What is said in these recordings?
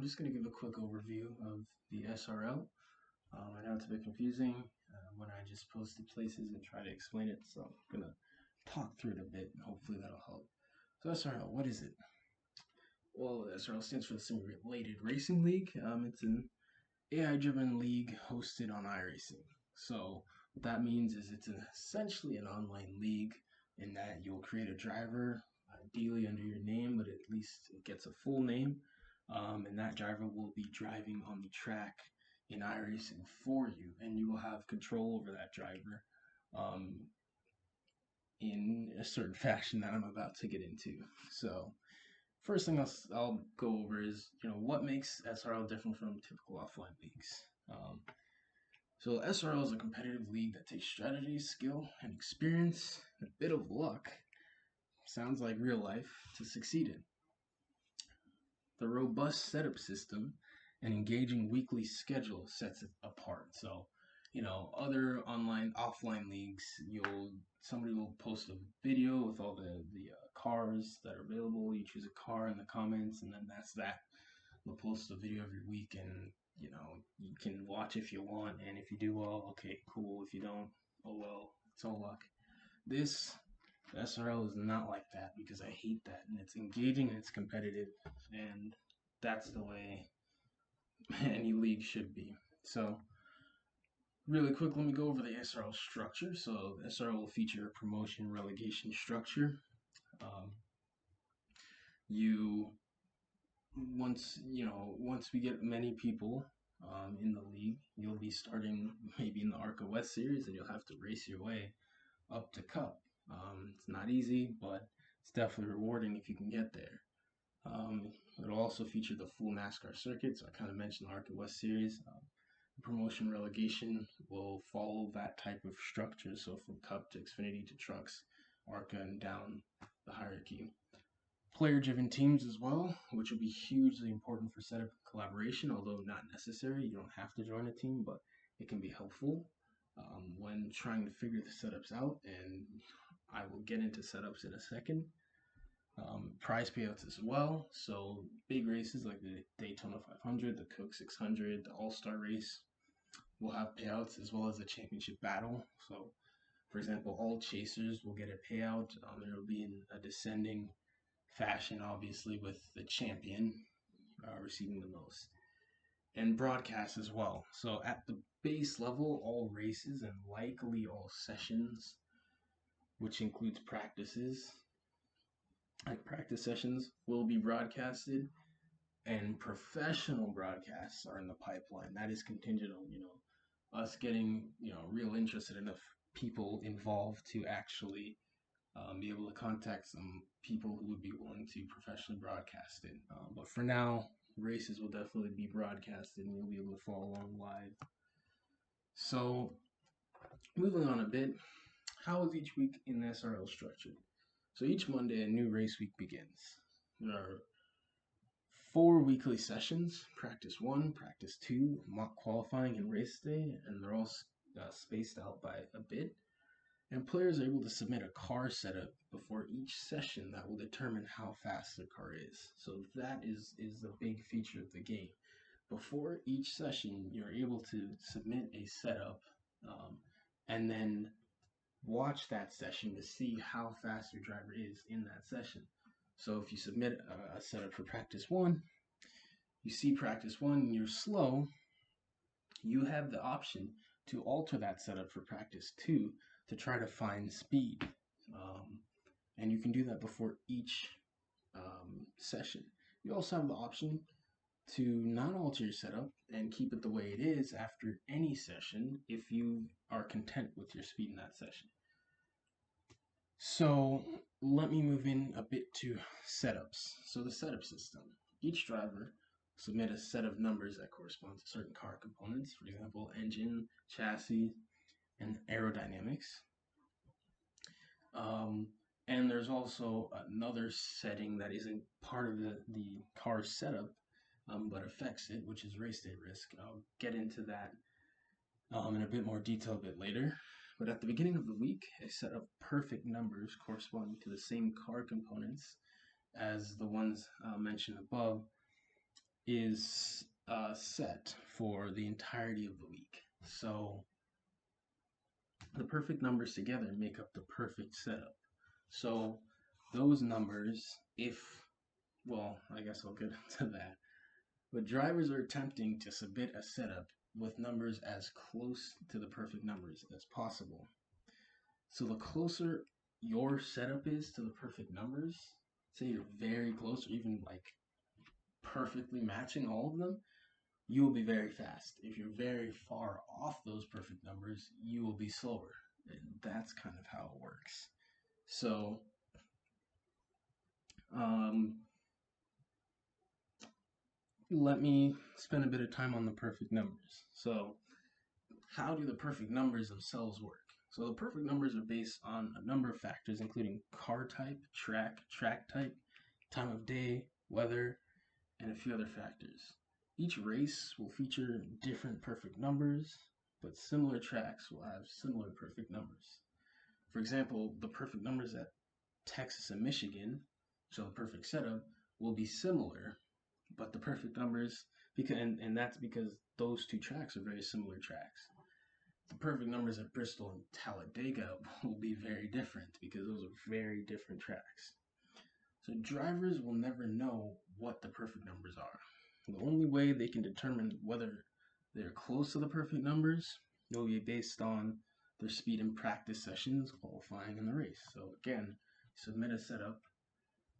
just going to give a quick overview of the SRL. I know it's a bit confusing when I just post it places and try to explain it, so I'm going to talk through it a bit and hopefully that'll help. So SRL, what is it? Well, SRL stands for the Simulated Racing League. It's an AI-driven league hosted on iRacing. So what that means is it's essentially an online league in that you'll create a driver, ideally under your name, but at least it gets a full name. And that driver will be driving on the track in iRacing for you, and you will have control over that driver in a certain fashion that I'm about to get into. So, first thing I'll go over is what makes SRL different from typical offline leagues. So SRL is a competitive league that takes strategy, skill, and experience, and a bit of luck. Sounds like real life to succeed in. The robust setup system and engaging weekly schedule sets it apart. So, other offline leagues, somebody will post a video with all the cars that are available. You choose a car in the comments, and then that's that. They'll post a video every week, and you can watch if you want, and if you do well, okay, cool. If you don't, oh well, it's all luck. This SRL is not like that because I hate that, and it's engaging and it's competitive, and that's the way any league should be. So, really quick, let me go over the SRL structure. So, the SRL will feature a promotion relegation structure. Once we get many people in the league, you'll be starting maybe in the ARCA West series, and you'll have to race your way up to Cup. It's not easy, but it's definitely rewarding if you can get there. It'll also feature the full NASCAR circuit, so I kind of mentioned the ARCA West series. Promotion relegation will follow that type of structure, so from Cup to Xfinity to Trucks, ARCA, and down the hierarchy. Player-driven teams as well, which will be hugely important for setup collaboration, although not necessary. You don't have to join a team, but it can be helpful when trying to figure the setups out, and I will get into setups in a second. Prize payouts as well, so big races like the Daytona 500, the Coke 600, the All-Star race will have payouts, as well as the championship battle. So, for example, all chasers will get a payout. It'll be in a descending fashion, obviously, with the champion receiving the most. And broadcast as well. So at the base level, all races and likely all sessions, which includes practices, like practice sessions, will be broadcasted, and professional broadcasts are in the pipeline. That is contingent on us getting real interested enough people involved to actually be able to contact some people who would be willing to professionally broadcast it. But for now, races will definitely be broadcasted, and you'll be able to follow along live. So, moving on a bit, how is each week in the SRL structured? So each Monday, a new race week begins. There are 4 weekly sessions: practice 1, practice 2, mock qualifying, and race day, and they're all spaced out by a bit. And players are able to submit a car setup before each session that will determine how fast their car is. So that is the big feature of the game. Before each session, you're able to submit a setup and then watch that session to see how fast your driver is in that session. So if you submit a setup for practice 1, you see practice 1 and you're slow, you have the option to alter that setup for practice 2 to try to find speed. And you can do that before each session. You also have the option to not alter your setup and keep it the way it is after any session if you are content with your speed in that session. So let me move in a bit to setups. So the setup system. Each driver submit a set of numbers that correspond to certain car components, for example, engine, chassis, and aerodynamics. And there's also another setting that isn't part of the car setup, but affects it, which is race day risk. I'll get into that in a bit more detail a bit later. But at the beginning of the week, a set of perfect numbers corresponding to the same car components as the ones mentioned above is set for the entirety of the week. So the perfect numbers together make up the perfect setup. So those numbers, well, I guess I'll get into that. But drivers are attempting to submit a setup with numbers as close to the perfect numbers as possible. So the closer your setup is to the perfect numbers, say you're very close or even like perfectly matching all of them, you will be very fast. If you're very far off those perfect numbers, you will be slower. And that's kind of how it works. So, um, let me spend a bit of time on the perfect numbers. So, how do the perfect numbers themselves work? So, the perfect numbers are based on a number of factors, including car type, track type, time of day, weather, and a few other factors. Each race will feature different perfect numbers, but similar tracks will have similar perfect numbers. For example, the perfect numbers at Texas and Michigan, so the perfect setup, will be similar, but the perfect numbers, and that's because those two tracks are very similar tracks. The perfect numbers at Bristol and Talladega will be very different because those are very different tracks. So drivers will never know what the perfect numbers are. The only way they can determine whether they're close to the perfect numbers will be based on their speed in practice sessions, qualifying, in the race. So again, submit a setup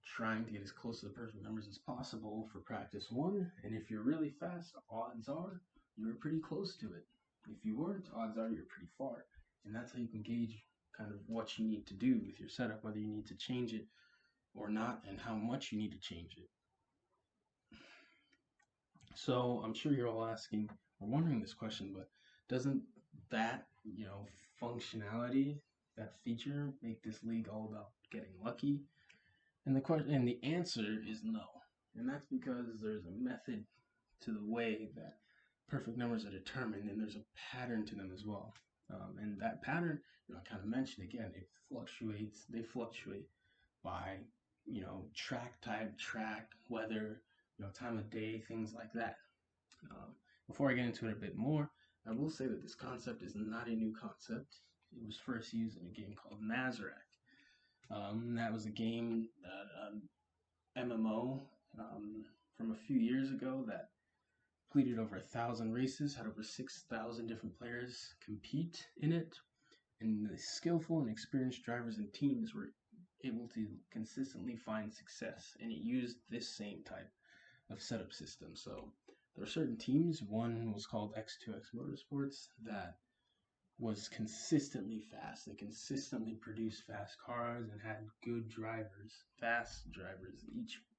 trying to get as close to the perfect numbers as possible for practice one, and if you're really fast, odds are you're pretty close to it. If you weren't, odds are you're pretty far. And that's how you can gauge kind of what you need to do with your setup, whether you need to change it or not, and how much you need to change it. So I'm sure you're all asking or wondering this question, but doesn't that, functionality, that feature, make this league all about getting lucky? And the answer is no. And that's because there's a method to the way that perfect numbers are determined, and there's a pattern to them as well. And that pattern, I kind of mentioned again, it fluctuates. They fluctuate by, track type, weather, time of day, things like that. Before I get into it a bit more, I will say that this concept is not a new concept. It was first used in a game called Nazareth. That was a game, MMO, from a few years ago that completed over 1,000 races, had over 6,000 different players compete in it, and the skillful and experienced drivers and teams were able to consistently find success, and it used this same type of setup system. So there are certain teams. One was called X2X Motorsports that was consistently fast. They consistently produced fast cars and had good drivers, fast drivers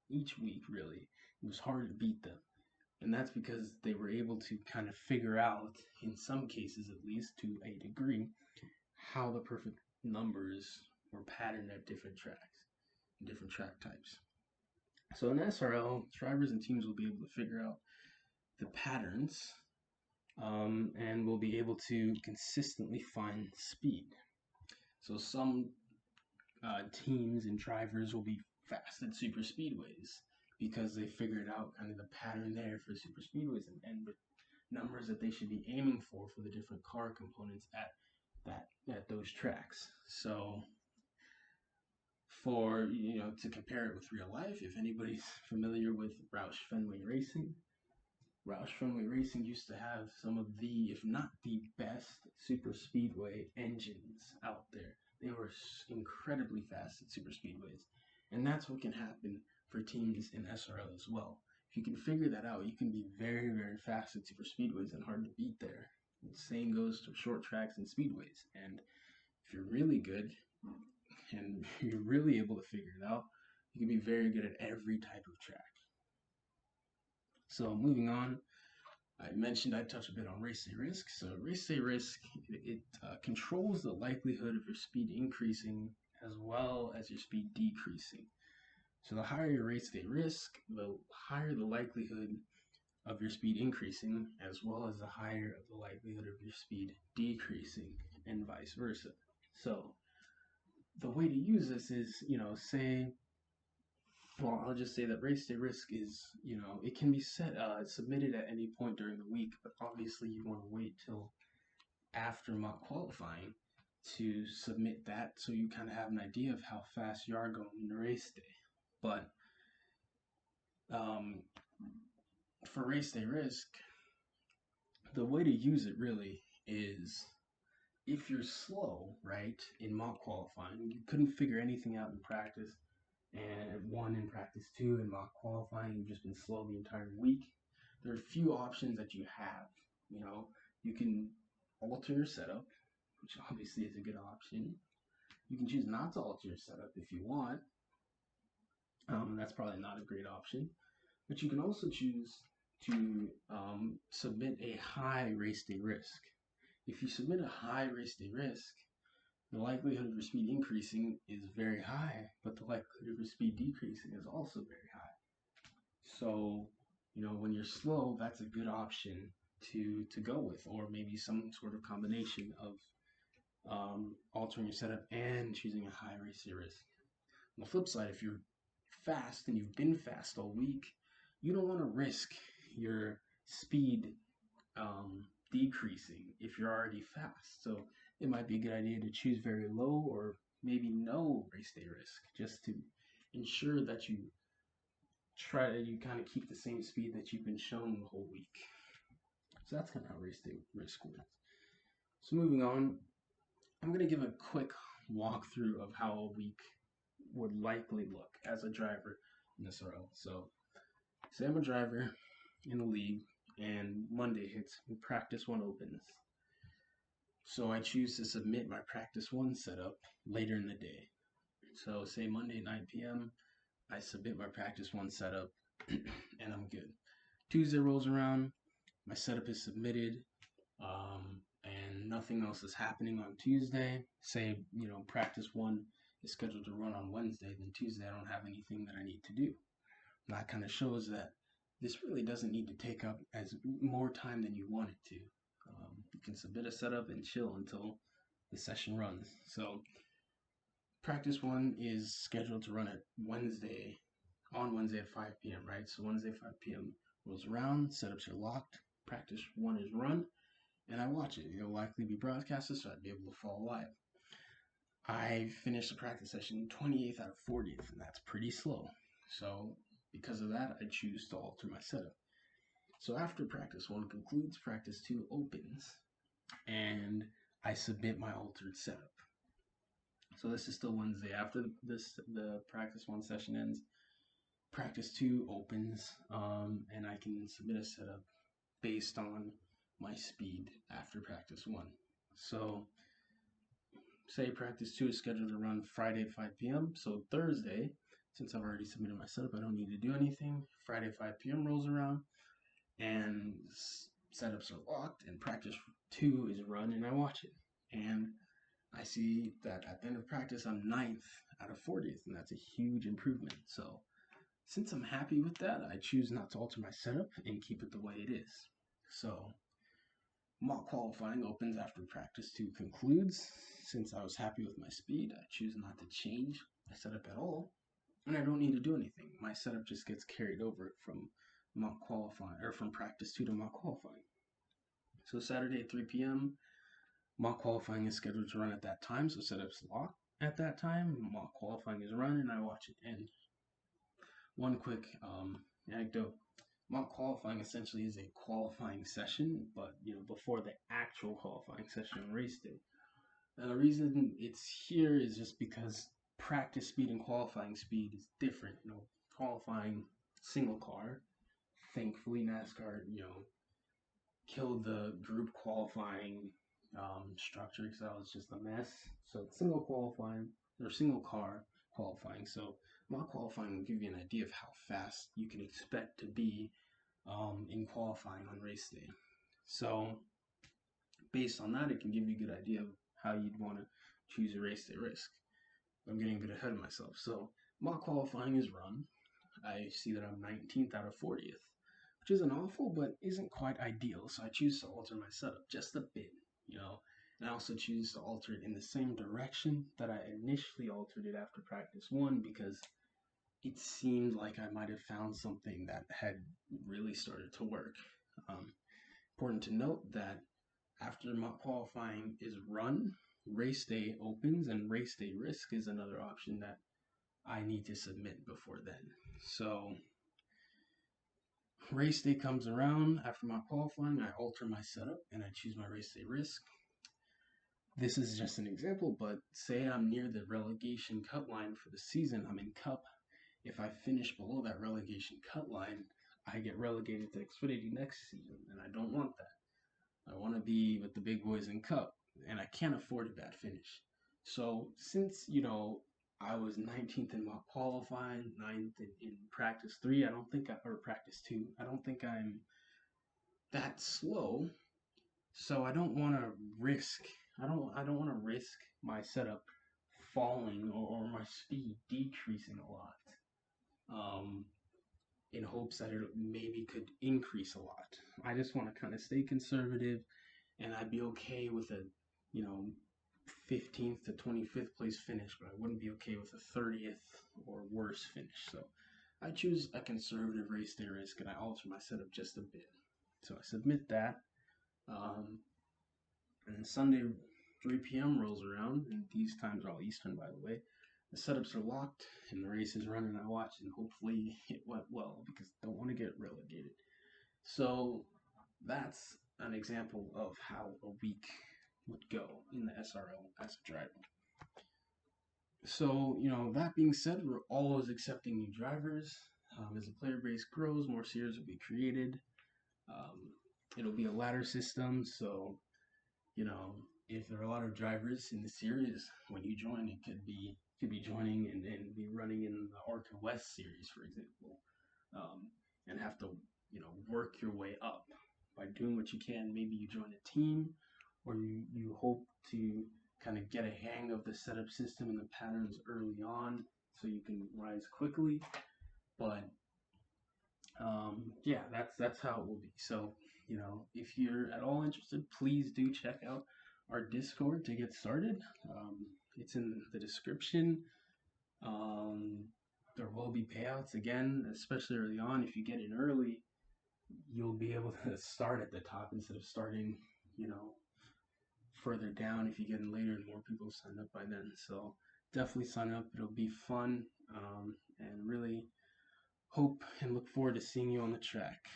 each week. Really, it was hard to beat them, and that's because they were able to kind of figure out, in some cases at least, to a degree, how the perfect numbers were patterned at different tracks, different track types. So in SRL, drivers and teams will be able to figure out the patterns, and will be able to consistently find speed. So some teams and drivers will be fast at super speedways because they figured out kind of the pattern there for super speedways, and the numbers that they should be aiming for the different car components at those tracks. So for, to compare it with real life, if anybody's familiar with Roush Fenway Racing, Roush Fenway Racing used to have some of the, if not the best, super speedway engines out there. They were incredibly fast at super speedways. And that's what can happen for teams in SRL as well. If you can figure that out, you can be very, very fast at super speedways and hard to beat there. The same goes to short tracks and speedways. And if you're really good and you're really able to figure it out, you can be very good at every type of track. So moving on, I mentioned I'd touch a bit on race day risk. So race day risk, it controls the likelihood of your speed increasing as well as your speed decreasing. So the higher your race day risk, the higher the likelihood of your speed increasing, as well as the higher of the likelihood of your speed decreasing, and vice versa. So the way to use this is, say Well, I'll just say that race day risk is, it can be submitted at any point during the week, but obviously you want to wait till after mock qualifying to submit that so you kind of have an idea of how fast you are going into race day. But um, for race day risk, the way to use it really is if you're slow, right, in mock qualifying, you couldn't figure anything out in practice, and one in practice, two in mock qualifying, you've just been slow the entire week. There are a few options that you have. You can alter your setup, which obviously is a good option. You can choose not to alter your setup if you want. That's probably not a great option. But you can also choose to submit a high race day risk. If you submit a high race day risk, the likelihood of your speed increasing is very high, but the likelihood of your speed decreasing is also very high. So, when you're slow, that's a good option to go with, or maybe some sort of combination of altering your setup and choosing a high race day risk. On the flip side, if you're fast and you've been fast all week, you don't want to risk your speed decreasing if you're already fast. So it might be a good idea to choose very low or maybe no race day risk, just to ensure that you kind of keep the same speed that you've been shown the whole week. So that's kind of how race day risk works. So moving on, I'm going to give a quick walkthrough of how a week would likely look as a driver in SRL. So say I'm a driver in a league and Monday hits and practice one opens. So I choose to submit my practice one setup later in the day. So say Monday 9 p.m., I submit my practice one setup and I'm good. Tuesday rolls around, my setup is submitted, and nothing else is happening on Tuesday. Say, practice one is scheduled to run on Wednesday, then Tuesday I don't have anything that I need to do. And that kind of shows that this really doesn't need to take up as more time than you want it to. You can submit a setup and chill until the session runs. So practice one is scheduled to run on Wednesday at 5 p.m., right? So Wednesday 5 p.m. rolls around, setups are locked, practice one is run, and I watch it. It'll likely be broadcasted, so I'd be able to follow live. I finished the practice session 28th out of 40th, and that's pretty slow. So because of that, I choose to alter my setup. So after practice one concludes, practice two opens, and I submit my altered setup. So this is still Wednesday. After the practice one session ends, practice two opens, and I can submit a setup based on my speed after practice one. So say practice two is scheduled to run Friday at 5 p.m. So Thursday, since I've already submitted my setup, I don't need to do anything. Friday 5 p.m. rolls around and setups are locked and practice two is run and I watch it. And I see that at the end of practice, I'm 9th out of 40th, and that's a huge improvement. So since I'm happy with that, I choose not to alter my setup and keep it the way it is. So mock qualifying opens after practice two concludes. Since I was happy with my speed, I choose not to change my setup at all, and I don't need to do anything. My setup just gets carried over from mock qualifying, or from practice two to mock qualifying. So Saturday at 3 p.m., mock qualifying is scheduled to run at that time, so setup's locked at that time. Mock qualifying is run, and I watch it. And one quick anecdote: mock qualifying essentially is a qualifying session, but before the actual qualifying session on race day. And the reason it's here is just because practice speed and qualifying speed is different. Qualifying single car. Thankfully, NASCAR, killed the group qualifying structure because that was just a mess. So it's single qualifying or single car qualifying. So mock qualifying will give you an idea of how fast you can expect to be in qualifying on race day. So based on that, it can give you a good idea of how you'd want to choose a race day risk. I'm getting a bit ahead of myself. So mock qualifying is run. I see that I'm 19th out of 40th, which isn't awful, but isn't quite ideal. So I choose to alter my setup just a bit, and I also choose to alter it in the same direction that I initially altered it after practice one, because it seemed like I might have found something that had really started to work. Um, Important to note that after mock qualifying is run, race day opens, and race day risk is another option that I need to submit before then. So race day comes around after my qualifying, I alter my setup and I choose my race day risk. This is just an example, but say I'm near the relegation cut line for the season, I'm in Cup. If I finish below that relegation cut line, I get relegated to Xfinity next season, and I don't want that. I want to be with the big boys in Cup, and I can't afford a bad finish. So since I was 19th in mock qualifying, 9th in practice 3, I don't think or practice 2. I don't think I'm that slow, so I don't want to risk. I don't want to risk my setup falling or my speed decreasing a lot. In hopes that it maybe could increase a lot. I just want to kind of stay conservative, and I'd be okay with a, you know, 15th to 25th place finish, but I wouldn't be okay with a 30th or worse finish. So I choose a conservative race day risk, and I alter my setup just a bit. So I submit that, and then Sunday 3 p.m. rolls around, and these times are all Eastern, by the way. The setups are locked, and the race is running. I watch, and hopefully it went well because I don't want to get relegated. So that's an example of how a week would go in the SRL as a driver. So, that being said, we're always accepting new drivers. As the player base grows, more series will be created. Um, it'll be a ladder system, so if there are a lot of drivers in the series, when you join, it could be joining and be running in the Arca West series, for example, and have to work your way up by doing what you can. Maybe you join a team, or you hope to kind of get a hang of the setup system and the patterns early on, so you can rise quickly. But yeah, that's how it will be. So, if you're at all interested, please do check out our Discord to get started. It's in the description. Um, there will be payouts again, especially early on. If you get in early, you'll be able to start at the top instead of starting, you know, further down if you get in later and more people sign up by then. So definitely sign up. It'll be fun, and really hope and look forward to seeing you on the track.